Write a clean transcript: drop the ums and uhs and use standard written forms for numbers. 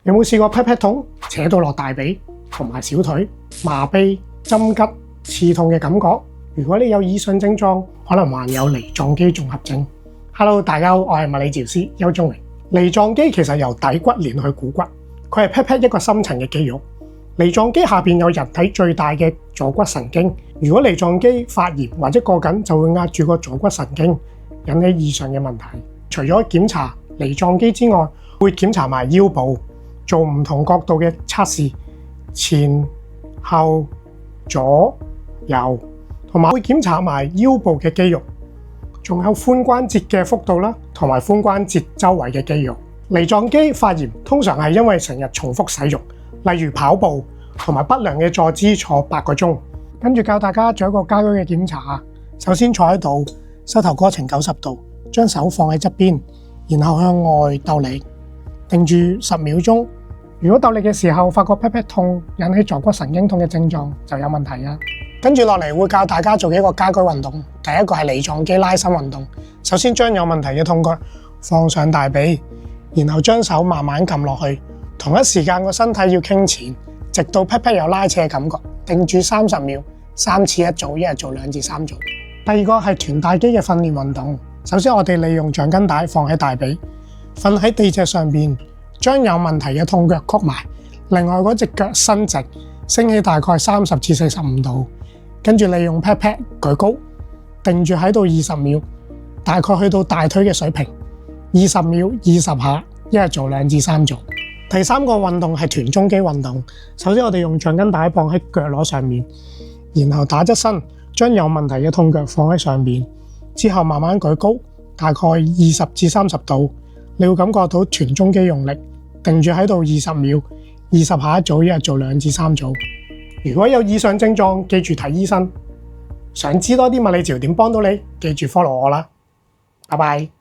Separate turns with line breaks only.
有冇試過 pat pat 痛扯到落大髀同埋小腿麻痹、針拮、刺痛嘅感覺？如果你有以上症狀，可能患有梨狀肌綜合症。Hello， 大家好，我係物理治療師邱宗榮。梨狀肌其實由底骨連去股骨，佢係 pat pat 一個深層嘅肌肉。梨狀肌下邊有人體最大嘅坐骨神經，如果梨狀肌發炎或者過緊，就會壓住個坐骨神經，引起異常嘅問題。除咗檢查梨狀肌之外，會檢查埋腰部，做唔同角度嘅測試，前、後、左、右，同埋會檢查埋腰部嘅肌肉，仲有髖關節嘅幅度啦，同埋髖關節周圍嘅肌肉。梨狀肌發炎通常係因為成日重複使用，例如跑步同埋不良嘅坐姿坐8個鐘。跟住教大家做一個家居嘅檢查。首先坐喺度，膝頭哥呈90度，將手放喺側邊，然後向外鬥力，定住10秒鐘。如果鬥力嘅時候發覺 pat pat 痛，引起坐骨神經痛嘅症狀，就有問題啦。跟住落嚟會教大家做一個家居運動。第一個係梨狀肌拉伸運動。首先將有問題嘅痛腳放上大髀，然後將手慢慢撳落去，同一時間個身體要傾前，直到 pat pat 有拉扯嘅感覺，定住30秒，3次一組，一日做2至3組。第二個係臀大肌嘅訓練運動。首先我哋利用橡筋帶放喺大髀，瞓喺地脊上邊，將有問題嘅痛腳曲埋，另外嗰隻腳伸直，升起大概30至45度，跟住利用 pat pat 舉高，定住喺度20秒，大概去到大腿嘅水平，20秒20下，一日做2至3組。第三個運動係臀中肌運動。首先我哋用橡筋帶綁喺腳踝上面，然後打側身，將有問題嘅痛腳放喺上面，之後慢慢舉高，大概20至30度，你會感覺到臀中肌用力，定住喺度20秒，20下一組，一日做2至3組。如果有以上症狀，記住睇醫生。想知多啲物理治療點幫到你，記住 follow 我啦。拜拜。